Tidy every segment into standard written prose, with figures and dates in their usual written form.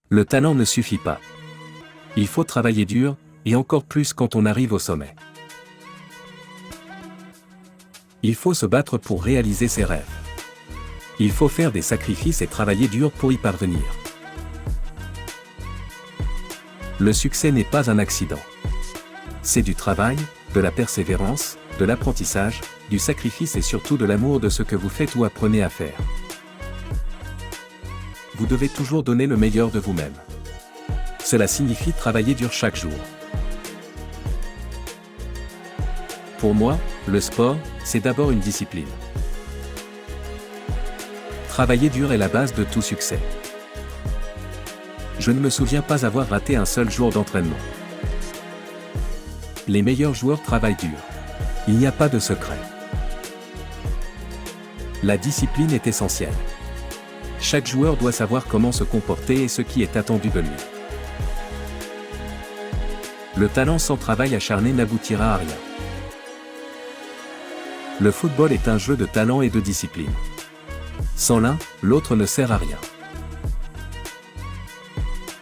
Le talent ne suffit pas. Il faut travailler dur, et encore plus quand on arrive au sommet. Il faut se battre pour réaliser ses rêves. Il faut faire des sacrifices et travailler dur pour y parvenir. Le succès n'est pas un accident. C'est du travail, de la persévérance, de l'apprentissage, du sacrifice et surtout de l'amour de ce que vous faites ou apprenez à faire. Vous devez toujours donner le meilleur de vous-même. Cela signifie travailler dur chaque jour. Pour moi, le sport, c'est d'abord une discipline. Travailler dur est la base de tout succès. Je ne me souviens pas avoir raté un seul jour d'entraînement. Les meilleurs joueurs travaillent dur. Il n'y a pas de secret. La discipline est essentielle. Chaque joueur doit savoir comment se comporter et ce qui est attendu de lui. Le talent sans travail acharné n'aboutira à rien. Le football est un jeu de talent et de discipline. Sans l'un, l'autre ne sert à rien.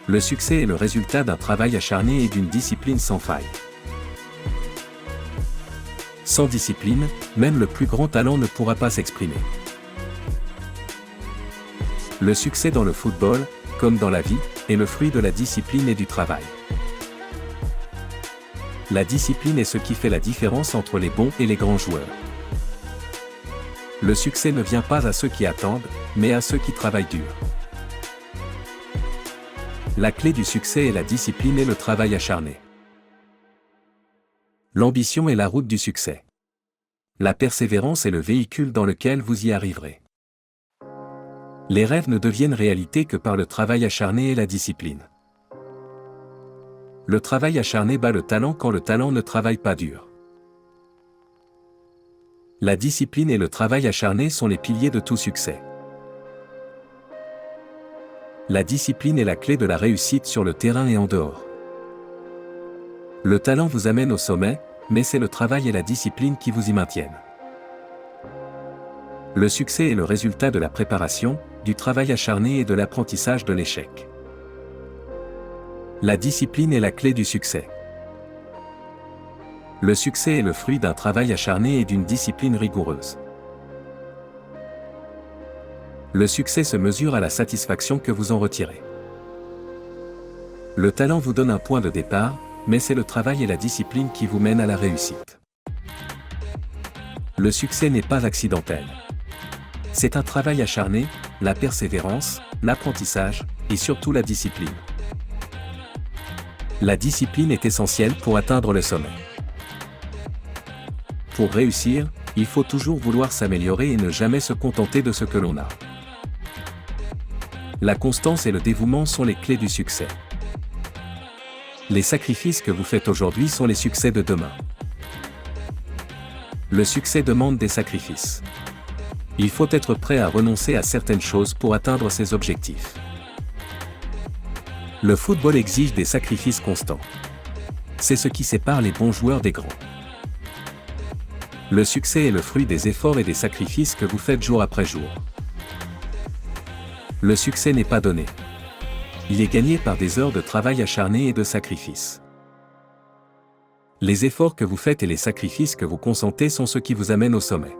Le succès est le résultat d'un travail acharné et d'une discipline sans faille. Sans discipline, même le plus grand talent ne pourra pas s'exprimer. Le succès dans le football, comme dans la vie, est le fruit de la discipline et du travail. La discipline est ce qui fait la différence entre les bons et les grands joueurs. Le succès ne vient pas à ceux qui attendent, mais à ceux qui travaillent dur. La clé du succès est la discipline et le travail acharné. L'ambition est la route du succès. La persévérance est le véhicule dans lequel vous y arriverez. Les rêves ne deviennent réalité que par le travail acharné et la discipline. Le travail acharné bat le talent quand le talent ne travaille pas dur. La discipline et le travail acharné sont les piliers de tout succès. La discipline est la clé de la réussite sur le terrain et en dehors. Le talent vous amène au sommet, mais c'est le travail et la discipline qui vous y maintiennent. Le succès est le résultat de la préparation, du travail acharné et de l'apprentissage de l'échec. La discipline est la clé du succès. Le succès est le fruit d'un travail acharné et d'une discipline rigoureuse. Le succès se mesure à la satisfaction que vous en retirez. Le talent vous donne un point de départ, mais c'est le travail et la discipline qui vous mènent à la réussite. Le succès n'est pas accidentel. C'est un travail acharné, la persévérance, l'apprentissage, et surtout la discipline. La discipline est essentielle pour atteindre le sommet. Pour réussir, il faut toujours vouloir s'améliorer et ne jamais se contenter de ce que l'on a. La constance et le dévouement sont les clés du succès. Les sacrifices que vous faites aujourd'hui sont les succès de demain. Le succès demande des sacrifices. Il faut être prêt à renoncer à certaines choses pour atteindre ses objectifs. Le football exige des sacrifices constants. C'est ce qui sépare les bons joueurs des grands. Le succès est le fruit des efforts et des sacrifices que vous faites jour après jour. Le succès n'est pas donné. Il est gagné par des heures de travail acharné et de sacrifice. Les efforts que vous faites et les sacrifices que vous consentez sont ce qui vous amènent au sommet.